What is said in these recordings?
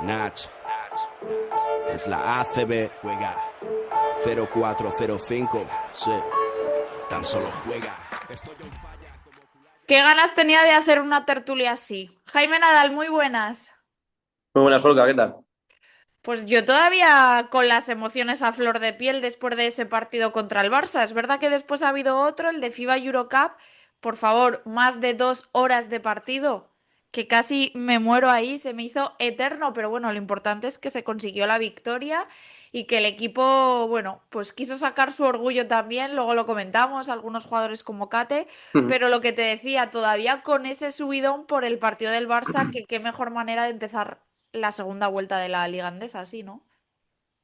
Nach, es la ACB, juega 0405, sí, tan solo juega. Estoy on fire como ¿Qué ganas tenía de hacer una tertulia así? Jaime Nadal, muy buenas. Muy buenas, Olga, ¿qué tal? Pues yo todavía con las emociones a flor de piel después de ese partido contra el Barça. Es verdad que después ha habido otro, el de FIBA Eurocup. Por favor, más de 2 horas de partido, que casi me muero ahí, se me hizo eterno, pero bueno, lo importante es que se consiguió la victoria y que el equipo, bueno, pues quiso sacar su orgullo también, luego lo comentamos, algunos jugadores como Kate, pero lo que te decía, todavía con ese subidón por el partido del Barça, que qué mejor manera de empezar la segunda vuelta de la Liga Andesa, sí, ¿no?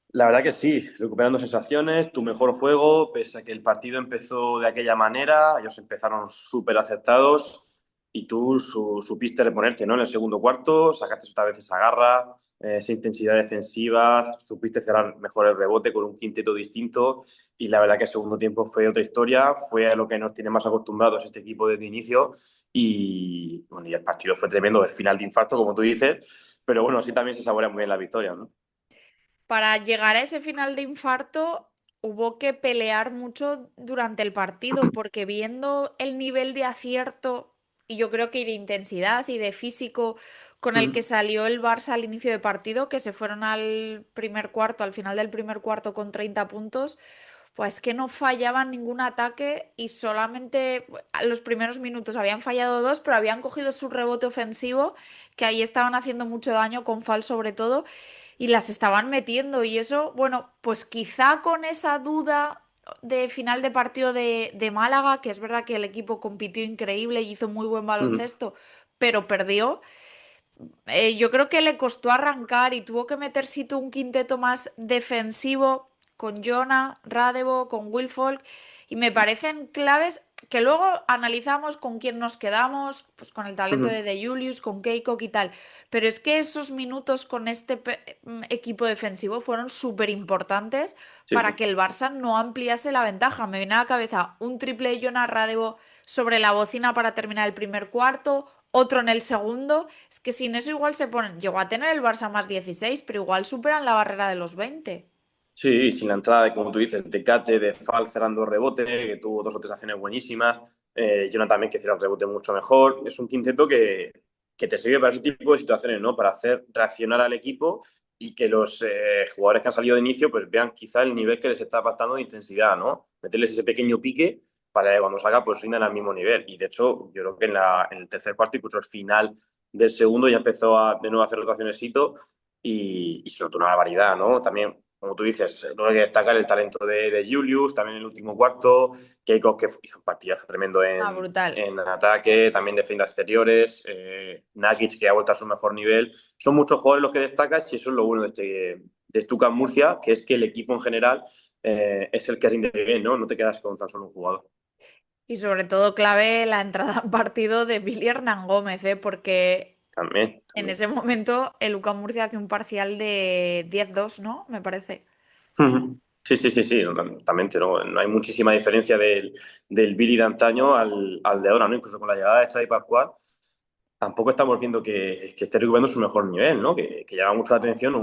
La verdad que sí, recuperando sensaciones, tu mejor juego, pese a que el partido empezó de aquella manera, ellos empezaron súper aceptados y tú supiste reponerte, ¿no? En el segundo cuarto, sacaste otra vez esa garra, esa intensidad defensiva, supiste cerrar mejor el rebote con un quinteto distinto y la verdad que el segundo tiempo fue otra historia, fue a lo que nos tiene más acostumbrados este equipo desde inicio y, bueno, y el partido fue tremendo, el final de infarto, como tú dices, pero bueno, así también se saborea muy bien la victoria, ¿no? Para llegar a ese final de infarto hubo que pelear mucho durante el partido, porque viendo el nivel de acierto y yo creo que de intensidad y de físico con el que Mm. salió el Barça al inicio de partido, que se fueron al primer cuarto, al final del primer cuarto con 30 puntos, pues que no fallaban ningún ataque y solamente a los primeros minutos habían fallado dos, pero habían cogido su rebote ofensivo, que ahí estaban haciendo mucho daño con Fall sobre todo, y las estaban metiendo. Y eso, bueno, pues quizá con esa duda de final de partido de Málaga, que es verdad que el equipo compitió increíble y hizo muy buen Mm. baloncesto, pero perdió. Yo creo que le costó arrancar y tuvo que meter Situ un quinteto más defensivo con Jonah, Radebo, con Will Folk y me parecen claves que luego analizamos con quién nos quedamos, pues con el talento Mm. De Julius, con Keiko y tal. Pero es que esos minutos con este equipo defensivo fueron súper importantes Sí, para que el Barça no ampliase la ventaja. Me viene a la cabeza un triple de Jonah Radebo sobre la bocina para terminar el primer cuarto, otro en el segundo. Es que sin eso igual se ponen. Llegó a tener el Barça más 16, pero igual superan la barrera de los 20. sí, sin la entrada, de, como tú dices, de Kate, de Fall cerrando rebote, que tuvo dos o tres acciones buenísimas. Jonathan también que hiciera el rebote mucho mejor. Es un quinteto que te sirve para ese tipo de situaciones, ¿no? Para hacer reaccionar al equipo y que los jugadores que han salido de inicio pues vean quizá el nivel que les está faltando de intensidad, ¿no? Meterles ese pequeño pique para que cuando salga pues rindan al mismo nivel. Y de hecho, yo creo que en el tercer cuarto, incluso el final del segundo, ya empezó de nuevo a hacer rotaciones y se notó una barbaridad, ¿no? También como tú dices, luego hay que destacar el talento de Julius, también en el último cuarto, Keiko que hizo un partidazo tremendo Ah, brutal. en ataque, también defensa exteriores, Nakic que ha vuelto a su mejor nivel. Son muchos jugadores los que destacas y eso es lo bueno de Stuttgart Murcia, que es que el equipo en general es el que rinde bien, ¿no? No te quedas con tan solo un jugador. Y sobre todo clave la entrada en partido de Billy Hernán Gómez, ¿eh? Porque También, en también. ese momento el UCAM Murcia hace un parcial de 10-2, ¿no? Me parece. Ujú. Sí, sí, sí, sí, totalmente, ¿no? No hay muchísima diferencia del Billy de antaño al de ahora, ¿no? Incluso con la llegada de Xavi Pascual, tampoco estamos viendo que esté recuperando su mejor nivel, ¿no? Que llama mucho la atención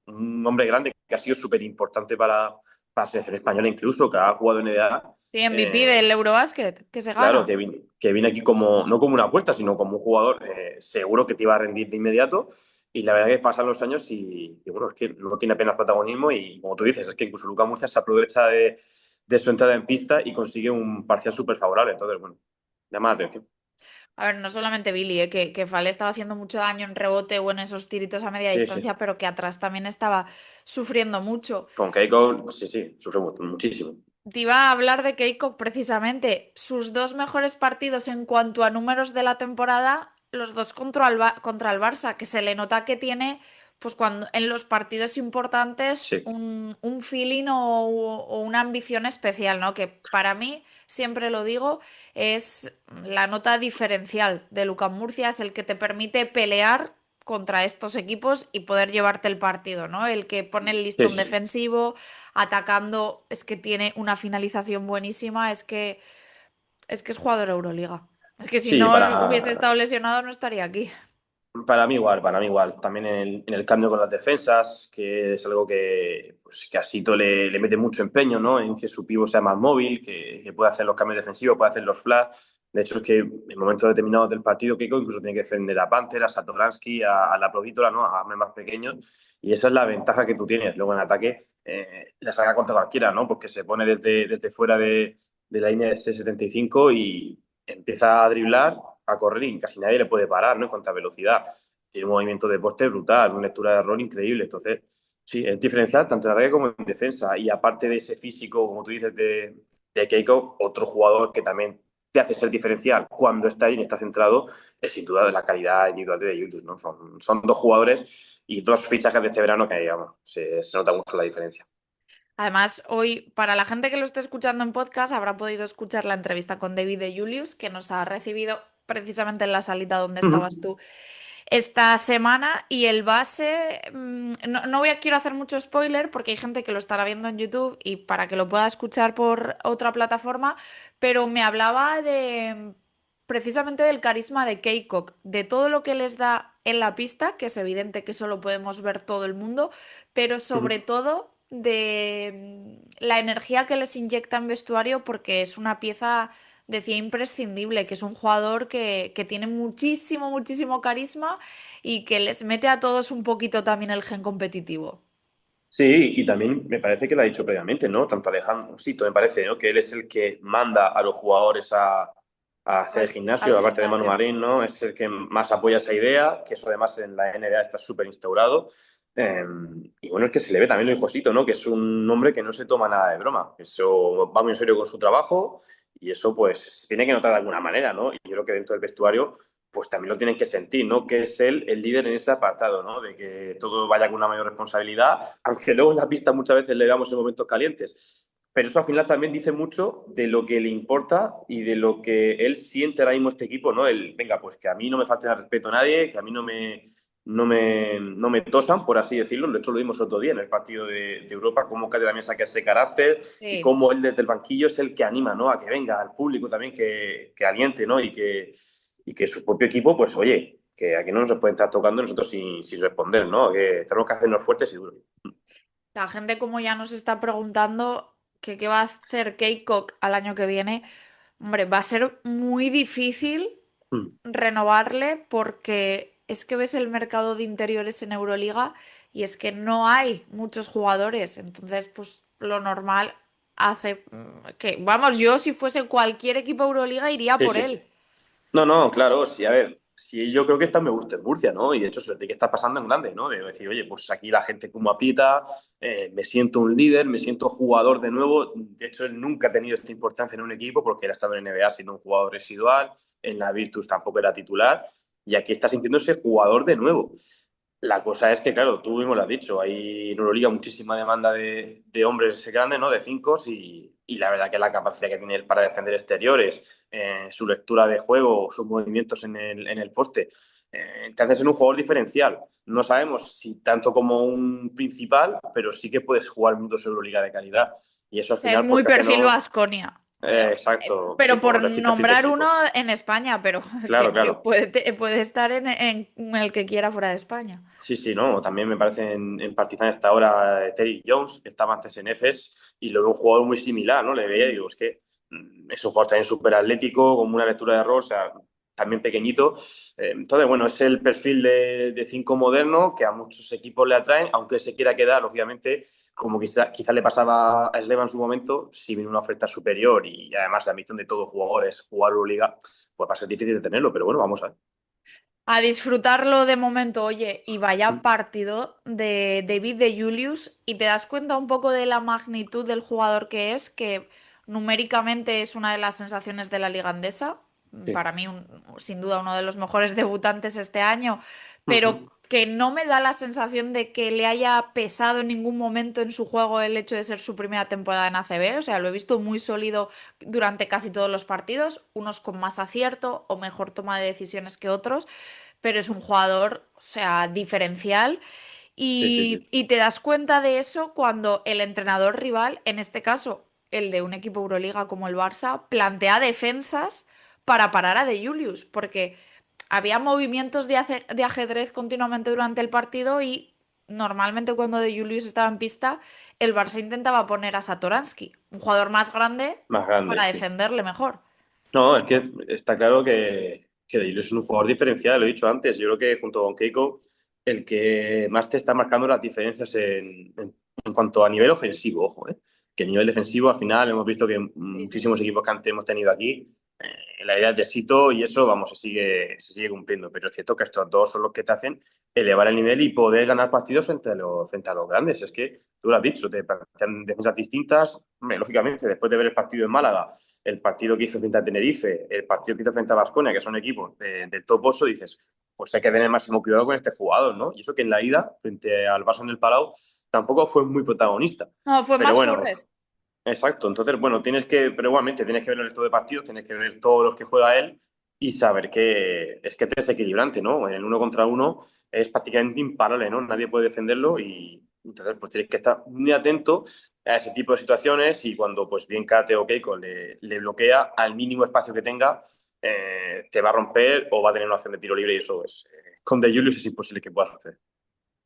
un hombre grande que ha sido súper importante para la selección española incluso, que ha jugado en EDA. Sí, MVP del Eurobasket, que se Claro, gana. que vine aquí como, no como una apuesta, sino como un jugador seguro que te iba a rendir de inmediato. Y la verdad que pasan los años y, bueno, es que no tiene apenas protagonismo y como tú dices, es que incluso Luka Murcia se aprovecha de su entrada en pista y consigue un parcial súper favorable. Entonces, bueno, llama la atención. A ver, no solamente Billy, que Fale estaba haciendo mucho daño en rebote o en esos tiritos a media Sí, sí. distancia, pero que atrás también estaba sufriendo mucho. Con Keiko, sí, sí, sufre muchísimo. Te iba a hablar de Keiko precisamente. Sus dos mejores partidos en cuanto a números de la temporada, los dos contra el Barça, que se le nota que tiene, pues cuando en los partidos importantes, Sí, un feeling o una ambición especial, ¿no? Que para mí, siempre lo digo, es la nota diferencial de Lucas Murcia, es el que te permite pelear contra estos equipos y poder llevarte el partido, ¿no? El que pone el sí, listón sí. defensivo atacando, es que tiene una finalización buenísima, es que es jugador Euroliga. Es que si Sí, no hubiese estado lesionado no estaría aquí. Para mí igual, para mí igual. También en el cambio con las defensas, que es algo que, pues, que a Sito le mete mucho empeño, ¿no? En que su pívot sea más móvil, que pueda hacer los cambios defensivos, pueda hacer los flash. De hecho, es que en momentos determinados del partido, Keiko incluso tiene que defender a Panther, a Satoransky, a la Provítola, ¿no? A armas más pequeños. Y esa es la ventaja que tú tienes. Luego en ataque la saca contra cualquiera, ¿no? Porque se pone desde fuera de la línea de 6,75 y empieza a driblar, a correr y casi nadie le puede parar, ¿no? En cuanto a velocidad. Tiene un movimiento de poste brutal, una lectura de error increíble. Entonces, sí, es diferencial tanto en ataque como en defensa. Y aparte de ese físico, como tú dices, de Keiko, otro jugador que también te hace ser diferencial cuando está ahí y está centrado, es sin duda de la calidad individual de YouTube, ¿no? Son dos jugadores y dos fichajes de este verano que, digamos, se nota mucho la diferencia. Además, hoy, para la gente que lo esté escuchando en podcast, habrá podido escuchar la entrevista con David de Julius, que nos ha recibido precisamente en la salita donde estabas tú esta semana. Y el base, no quiero hacer mucho spoiler porque hay gente que lo estará viendo en YouTube y para que lo pueda escuchar por otra plataforma, pero me hablaba de precisamente del carisma de Keikok, de todo lo que les da en la pista, que es evidente que eso lo podemos ver todo el mundo, pero sobre todo de la energía que les inyecta en vestuario porque es una pieza, decía, imprescindible, que es un jugador que tiene muchísimo, muchísimo carisma y que les mete a todos un poquito también el gen competitivo. Sí, y también me parece que lo ha dicho previamente, ¿no? Tanto Alejandro Sito, me parece, ¿no? Que él es el que manda a los jugadores a hacer el Al gimnasio, aparte de Manu gimnasio. Marín, ¿no? Es el que más apoya esa idea, que eso además en la NBA está súper instaurado. Eh, y bueno, es que se le ve también lo dijo Sito, ¿no? Que es un hombre que no se toma nada de broma. Eso va muy en serio con su trabajo y eso pues se tiene que notar de alguna manera, ¿no? Y yo creo que dentro del vestuario pues también lo tienen que sentir, ¿no? Que es él el líder en ese apartado, ¿no? De que todo vaya con una mayor responsabilidad, aunque luego en la pista muchas veces le damos en momentos calientes. Pero eso al final también dice mucho de lo que le importa y de lo que él siente ahora mismo este equipo, ¿no? El, venga, pues que a mí no me falte el respeto a nadie, que a mí no me tosan, por así decirlo. De hecho, lo vimos otro día en el partido de Europa, cómo Cate también saca ese carácter y Sí. cómo él desde el banquillo es el que anima, ¿no? A que venga, al público también que aliente, ¿no? Y que su propio equipo, pues oye, que aquí no nos pueden estar tocando nosotros sin responder, ¿no? Que tenemos que hacernos fuertes y duros. La gente como ya nos está preguntando que qué va a hacer Keikok al año que viene, hombre, va a ser muy difícil Mm. renovarle porque es que ves el mercado de interiores en Euroliga y es que no hay muchos jugadores. Entonces, pues lo normal hace que, vamos, yo si fuese cualquier equipo Euroliga iría Sí, por sí. él. No, no, claro, sí, a ver, sí, yo creo que esta me gusta en Murcia, ¿no? Y de hecho, eso de que está pasando en grande, ¿no? De decir, oye, pues aquí la gente como aprieta, me siento un líder, me siento jugador de nuevo. De hecho, él nunca ha tenido esta importancia en un equipo porque él ha estado en NBA siendo un jugador residual, en la Virtus tampoco era titular, y aquí está sintiéndose jugador de nuevo. La cosa es que, claro, tú mismo lo has dicho, hay en Euroliga muchísima demanda de hombres grandes, ¿no? De cinco, y la verdad que la capacidad que tiene él para defender exteriores, su lectura de juego, sus movimientos en el poste, te hace ser un jugador diferencial. No sabemos si tanto como un principal, pero sí que puedes jugar minutos en Euroliga de calidad. Y eso al Es final, muy pues que hace perfil no. Baskonia. Exacto, sí, Pero por por decirte nombrar uno tipo. en España, pero Claro, que claro. puede estar en el que quiera fuera de España. Sí, sí, no. También me parece en Partizan está ahora Terry Jones, que estaba antes en Efes, y lo veo un jugador muy similar, ¿no? Le veía y digo, es que es un jugador también súper atlético, con una lectura de error, o sea, también pequeñito. Entonces, bueno, es el perfil de cinco moderno que a muchos equipos le atraen, aunque se quiera quedar, obviamente, como quizá le pasaba a Sleva en su momento, si viene una oferta superior y además la ambición de todo jugador es jugar Euroliga, pues va a ser difícil de tenerlo, pero bueno, vamos a ver. A disfrutarlo de momento, oye, y vaya partido de David de Julius, y te das cuenta un poco de la magnitud del jugador que numéricamente es una de las sensaciones de la liga andesa, Sí. para mí sin duda uno de los mejores debutantes este año, pero Ujú. que no me da la sensación de que le haya pesado en ningún momento en su juego el hecho de ser su primera temporada en ACB, o sea, lo he visto muy sólido durante casi todos los partidos, unos con más acierto o mejor toma de decisiones que otros, pero es un jugador, o sea, diferencial. Sí, sí, sí. Y te das cuenta de eso cuando el entrenador rival, en este caso el de un equipo Euroliga como el Barça, plantea defensas para parar a De Julius, porque había movimientos de ajedrez continuamente durante el partido y normalmente cuando De Julius estaba en pista, el Barça intentaba poner a Satoransky, un jugador más grande, Más grande, para sí. defenderle mejor. No, es que está claro que De es un jugador diferencial, lo he dicho antes. Yo creo que junto con Keiko, el que más te está marcando las diferencias en cuanto a nivel ofensivo, ojo, ¿eh? Que el nivel defensivo, al final, hemos visto que Sí, sí. muchísimos equipos que antes hemos tenido aquí, la idea es de Sito y eso, vamos, se sigue cumpliendo. Pero es cierto que estos dos son los que te hacen elevar el nivel y poder ganar partidos frente a los grandes. Es que tú lo has dicho, te plantean defensas distintas. Hombre, lógicamente, después de ver el partido en Málaga, el partido que hizo frente a Tenerife, el partido que hizo frente a Baskonia, que son equipos del top 8, dices, pues hay que tener máximo cuidado con este jugador, ¿no? Y eso que en la ida, frente al Barça en el Palau, tampoco fue muy protagonista. No, fue Pero más bueno, Forrest. exacto. Entonces, bueno, pero igualmente tienes que ver el resto de partidos, tienes que ver todos los que juega él y saber que es que es desequilibrante, ¿no? En el uno contra uno es prácticamente imparable, ¿no? Nadie puede defenderlo y entonces pues tienes que estar muy atento a ese tipo de situaciones y cuando pues bien Kate o Keiko le bloquea al mínimo espacio que tenga, te va a romper o va a tener una opción de tiro libre y eso es, con De Julius es imposible que pueda suceder.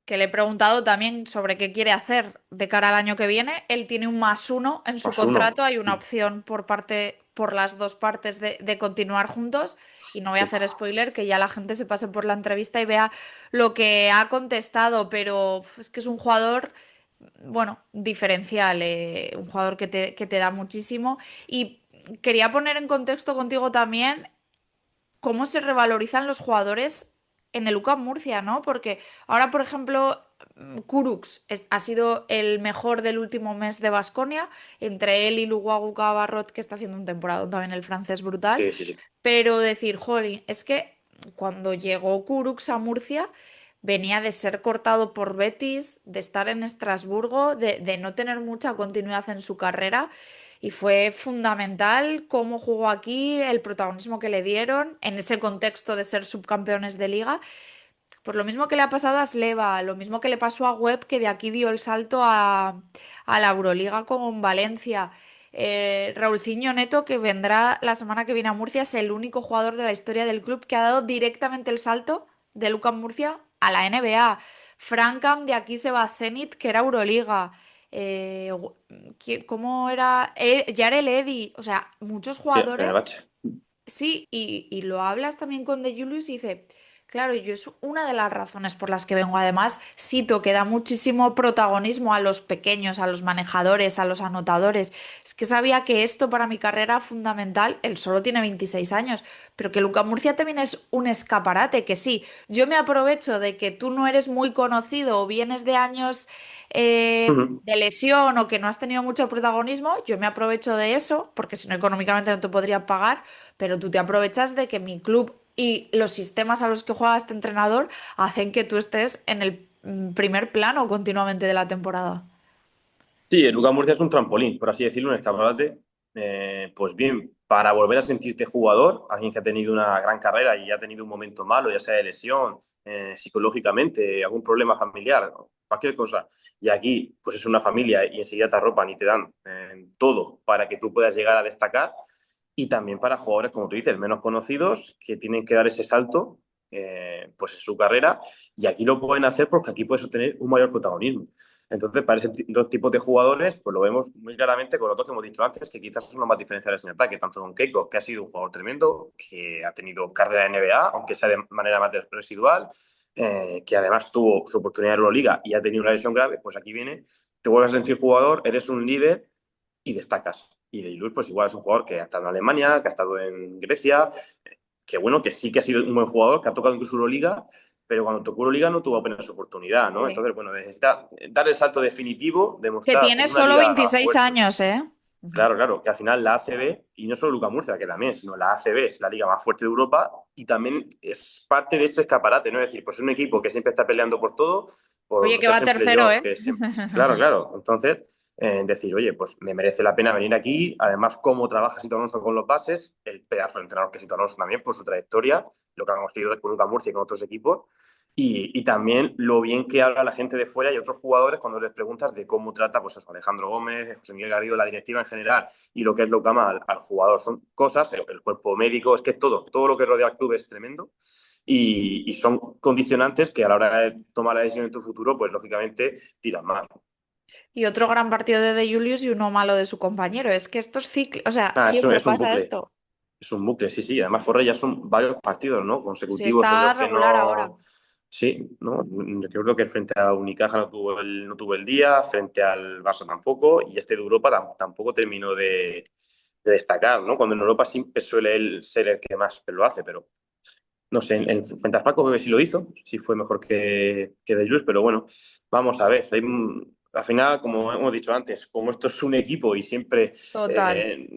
Que le he preguntado también sobre qué quiere hacer de cara al año que viene. Él tiene un +1 en su Más uno. contrato. Hay una opción por las dos partes de continuar juntos. Y no voy a Sí. hacer spoiler, que ya la gente se pase por la entrevista y vea lo que ha contestado. Pero es que es un jugador, bueno, diferencial, un jugador que te da muchísimo. Y quería poner en contexto contigo también cómo se revalorizan los jugadores en el UCAM Murcia, ¿no? Porque ahora, por ejemplo, Kurucs ha sido el mejor del último mes de Baskonia, entre él y Luguagu Cabarrot, que está haciendo un temporada también el francés brutal, Sí, sí, sí. pero decir, jolín, es que cuando llegó Kurucs a Murcia, venía de ser cortado por Betis, de estar en Estrasburgo, de no tener mucha continuidad en su carrera. Y fue fundamental cómo jugó aquí, el protagonismo que le dieron en ese contexto de ser subcampeones de liga. Pues lo mismo que le ha pasado a Sleva, lo mismo que le pasó a Webb, que de aquí dio el salto a la Euroliga con Valencia. Raulcinho Neto, que vendrá la semana que viene a Murcia, es el único jugador de la historia del club que ha dado directamente el salto de Lucas Murcia a la NBA. Francam de aquí se va a Zenit, que era Euroliga. ¿Cómo era? Yarel Eddy. O sea, muchos Sí, jugadores. Fenerbahce. Sí, y lo hablas también con De Julius y dice, claro, yo es una de las razones por las que vengo. Además, Sito que da muchísimo protagonismo a los pequeños, a los manejadores, a los anotadores. Es que sabía que esto para mi carrera fundamental, él solo tiene 26 años, pero que Luca Murcia también es un escaparate, que sí, yo me aprovecho de que tú no eres muy conocido o vienes de años Ujú. de lesión o que no has tenido mucho protagonismo, yo me aprovecho de eso, porque si no económicamente no te podría pagar, pero tú te aprovechas de que mi club y los sistemas a los que juega este entrenador hacen que tú estés en el primer plano continuamente de la temporada. Sí, el Lucas Murcia es un trampolín, por así decirlo, un escaparate. Pues bien, para volver a sentirte jugador, alguien que ha tenido una gran carrera y ha tenido un momento malo, ya sea de lesión, psicológicamente, algún problema familiar, cualquier cosa, y aquí pues es una familia y enseguida te arropan y te dan todo para que tú puedas llegar a destacar, y también para jugadores, como tú dices, menos conocidos, que tienen que dar ese salto pues en su carrera, y aquí lo pueden hacer porque aquí puedes obtener un mayor protagonismo. Entonces, para ese dos tipos de jugadores, pues lo vemos muy claramente con los dos que hemos dicho antes, que quizás son los más diferenciales en ataque, tanto con Keiko, que ha sido un jugador tremendo, que ha tenido carrera en NBA, aunque sea de manera más residual, que además tuvo su oportunidad en Euroliga y ha tenido una lesión grave, pues aquí viene, te vuelves a sentir jugador, eres un líder y destacas. Y de Ilus, pues igual es un jugador que ha estado en Alemania, que ha estado en Grecia, que bueno, que sí que ha sido un buen jugador, que ha tocado incluso Euroliga, pero cuando tocó Euroliga no tuvo apenas oportunidad, ¿no? Sí. Entonces, bueno, necesita dar el salto definitivo, Que demostrar tiene en una solo liga 26 fuerte. años, ¿eh? Ujú. Claro, claro, que al final la ACB, y no solo Luka Murcia, que también, sino la ACB es la liga más fuerte de Europa y también es parte de ese escaparate, ¿no? Es decir, pues es un equipo que siempre está peleando por todo, por Oye, que va meterse en tercero, playoff, ¿eh? que siempre... Claro, claro. Entonces, decir, oye, pues me merece la pena venir aquí. Además, cómo trabaja Sito Alonso con los bases, el pedazo de entrenador que es Sito Alonso también por su trayectoria, lo que han conseguido con Luka Murcia y con otros equipos. Y también lo bien que habla la gente de fuera y otros jugadores cuando les preguntas de cómo trata pues, a Alejandro Gómez, José Miguel Garrido, la directiva en general y lo que es Locama al jugador. Son cosas, el cuerpo médico, es que todo lo que rodea al club es tremendo. y son condicionantes que a la hora de tomar la decisión en tu futuro, pues lógicamente tiran más. Y otro gran partido de Julius y uno malo de su compañero. Es que estos ciclos, o sea, Eso siempre es un pasa bucle. esto. Es un bucle, sí, sí. Además, Forre ya son varios partidos, ¿no? Si Consecutivos en está los que regular ahora. no. Sí, ¿no? Recuerdo que frente a Unicaja no tuvo el día, frente al Barça tampoco, y este de Europa tampoco terminó de destacar, ¿no? Cuando en Europa siempre suele él ser el que más lo hace, pero no sé, frente a Paco creo que sí lo hizo, sí fue mejor que De Jus, pero bueno, vamos a ver. Al final, como hemos dicho antes, como esto es un equipo y siempre Total.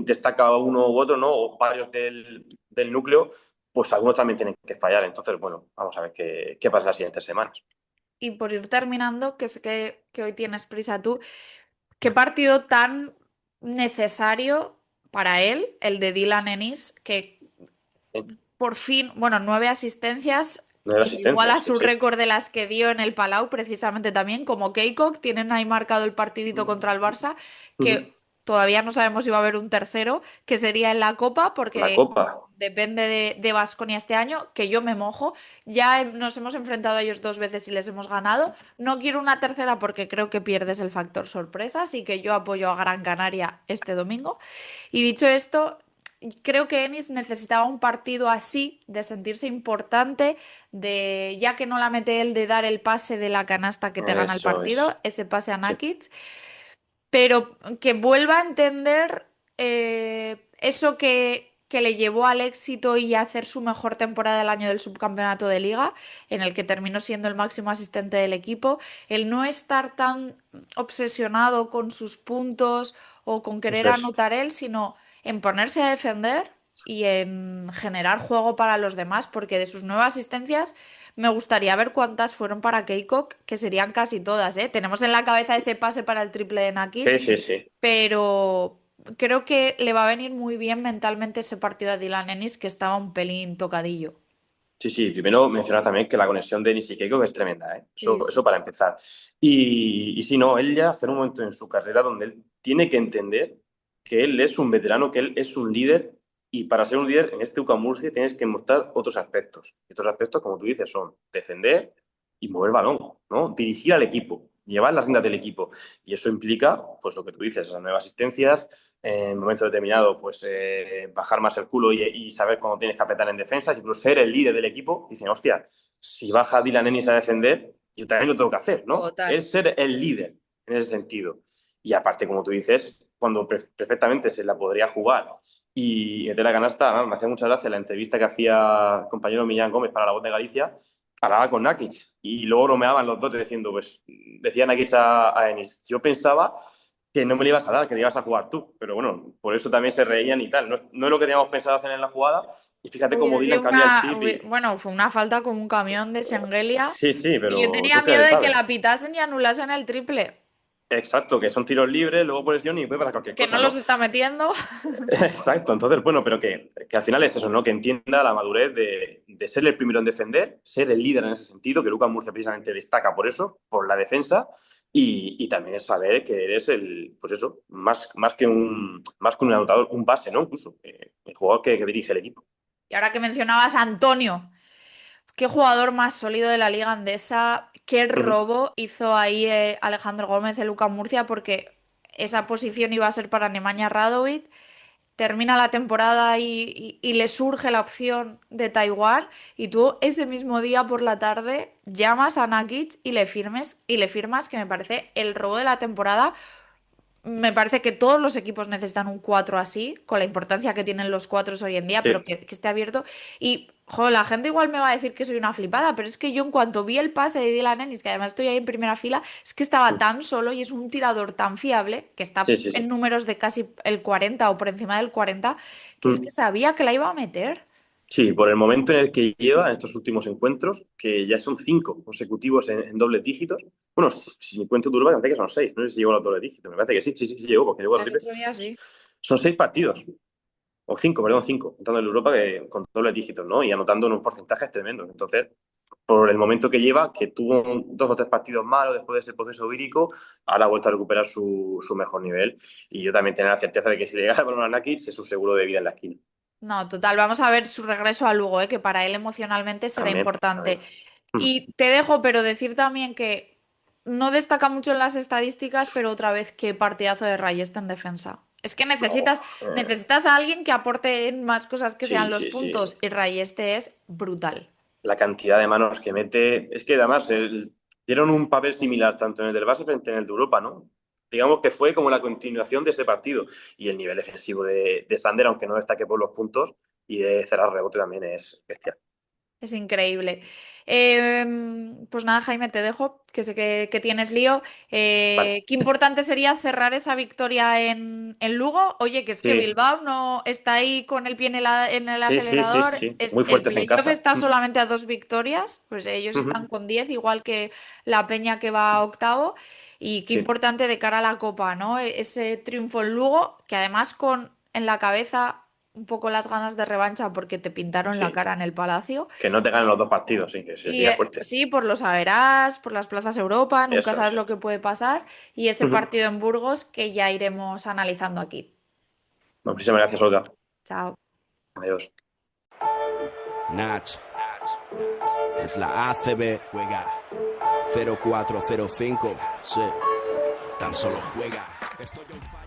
destaca uno u otro, ¿no? O varios del núcleo, pues algunos también tienen que fallar. Entonces, bueno, vamos a ver qué pasa las siguientes semanas. Y por ir terminando, que sé que hoy tienes prisa tú, ¿qué partido tan necesario para él, el de Dylan Ennis, que por fin, bueno, 9 asistencias, No hay igual asistencia, a sí, su sí. récord de las que dio en el Palau, precisamente también, como Keikok, tienen ahí marcado el partidito contra el Barça, Ujú. que todavía no sabemos si va a haber un tercero, que sería en la Copa, La porque Copa. depende de Baskonia este año, que yo me mojo. Ya nos hemos enfrentado a ellos 2 veces y les hemos ganado. No quiero una tercera porque creo que pierdes el factor sorpresa, así que yo apoyo a Gran Canaria este domingo. Y dicho esto, creo que Ennis necesitaba un partido así, de sentirse importante, de ya que no la mete él, de dar el pase de la canasta que te gana el Eso es. partido, ese pase a Sí. Nakic, pero que vuelva a entender eso que le llevó al éxito y a hacer su mejor temporada del año del subcampeonato de liga, en el que terminó siendo el máximo asistente del equipo, el no estar tan obsesionado con sus puntos o con querer Eso es. anotar él, sino en ponerse a defender y en generar juego para los demás, porque de sus 9 asistencias me gustaría ver cuántas fueron para Keikok, que serían casi todas, ¿eh? Tenemos en la cabeza ese pase para el triple de Sí, Nakic, sí, sí. pero creo que le va a venir muy bien mentalmente ese partido a Dylan Ennis, que estaba un pelín tocadillo. Sí, sí, primero mencionar también que la conexión de Denis y Keiko es tremenda, ¿eh? Sí, Eso para empezar. Y sí, no, él ya está en un momento en su carrera donde él tiene que entender que él es un veterano, que él es un líder, y para ser un líder en este UCAM Murcia tienes que mostrar otros aspectos. Y otros aspectos, como tú dices, son defender y mover balón, ¿no? Dirigir al equipo, llevar las riendas del equipo. Y eso implica, pues lo que tú dices, esas nuevas asistencias, en momentos determinados, pues bajar más el culo y saber cuándo tienes que apretar en defensa, incluso ser el líder del equipo. Dicen, hostia, si baja Dylan Ennis a defender, yo también lo tengo que hacer, ¿no? total. Es ser el líder en ese sentido. Y aparte, como tú dices, cuando perfectamente se la podría jugar y meter la canasta, me hacía mucha gracia la entrevista que hacía el compañero Millán Gómez para La Voz de Galicia, hablaba con Nakic y luego bromeaban los dos diciendo, pues, decía Nakic a Ennis, yo pensaba que no me lo ibas a dar, que le ibas a jugar tú. Pero bueno, por eso también se reían y tal. No, no es lo que teníamos pensado hacer en la jugada. Y fíjate cómo Hubiese Dylan sido cambia el chip y... bueno, fue una falta como un camión de Shengelia. Sí, sí, Y yo pero tenía nunca miedo se de que sabe. la pitasen y anulasen el triple, Exacto, que son tiros libres, luego posesión y puede pasar cualquier que no cosa, los ¿no? está metiendo. Exacto, entonces, bueno, pero que al final es eso, ¿no? Que entienda la madurez de ser el primero en defender, ser el líder en ese sentido, que Lucas Murcia precisamente destaca por eso, por la defensa, y también es saber que eres pues eso, más que un anotador, un base, ¿no? Incluso, el jugador que dirige el equipo. Y ahora que mencionabas a Antonio, qué jugador más sólido de la liga andesa, qué robo hizo ahí Alejandro Gómez de Lucas Murcia, porque esa posición iba a ser para Nemanja Radovic. Termina la temporada y le surge la opción de Taiwán y tú ese mismo día por la tarde llamas a Nakic y le firmas, que me parece el robo de la temporada. Me parece que todos los equipos necesitan un 4 así, con la importancia que tienen los 4 hoy en día, pero Sí, que esté abierto. Y, jo, la gente igual me va a decir que soy una flipada, pero es que yo en cuanto vi el pase de Dylan Ennis, que además estoy ahí en primera fila, es que estaba tan solo y es un tirador tan fiable, que sí, está sí, en sí. números de casi el 40 o por encima del 40, que es que sabía que la iba a meter. Sí, por el momento en el que lleva en estos últimos encuentros, que ya son 5 consecutivos en dobles dígitos. Bueno, si cuento Turba, me parece que son 6. No sé si llegó a los dobles dígitos. Me parece que sí, sí, sí, sí llegó, porque llegó al El triple. otro día sí. Son 6 partidos, o 5, perdón, 5, contando el Europa con dobles dígitos, ¿no? Y anotando unos porcentajes tremendos. Entonces, por el momento que lleva, que tuvo 2 o 3 partidos malos después de ese proceso vírico, ahora ha vuelto a recuperar su mejor nivel. Y yo también tengo la certeza de que si le llega el balón a Nakic, es un seguro de vida en la esquina. No, total, vamos a ver su regreso a Lugo, que para él emocionalmente será También, importante. también. Y te dejo, pero decir también que no destaca mucho en las estadísticas, pero otra vez qué partidazo de Rayesta en defensa. Es que Oh, necesitas a alguien que aporte en más cosas que sean sí, los sí, sí. puntos, y Rayeste es brutal. La cantidad de manos que mete. Es que además dieron un papel similar tanto en el del Barça frente en el de Europa, ¿no? Digamos que fue como la continuación de ese partido. Y el nivel defensivo de Sander, aunque no destaque por los puntos, y de cerrar rebote también es bestial. Es increíble. Pues nada, Jaime, te dejo, que sé que tienes lío. Vale. Qué importante sería cerrar esa victoria en Lugo. Oye, que es que Sí, Bilbao no está ahí con el pie en el sí, sí, sí, acelerador. sí. Muy El fuertes en playoff casa. está solamente a 2 victorias, pues ellos están Ujú. con 10, igual que la Peña que va a octavo. Y qué Sí, importante de cara a la Copa, ¿no? Ese triunfo en Lugo, que además con en la cabeza un poco las ganas de revancha porque te pintaron la sí. cara en el Palacio. Que no te ganen los dos partidos, sí, que Y sería fuerte. sí, por los Averás, por las plazas Europa, nunca Eso sabes es. lo que puede pasar. Y ese Ujú. partido en Burgos que ya iremos analizando aquí. Muchísimas gracias, Olga. Chao. Adiós. Nach, es la ACB, juega 0405, sí, tan solo juega. Estoy on fire.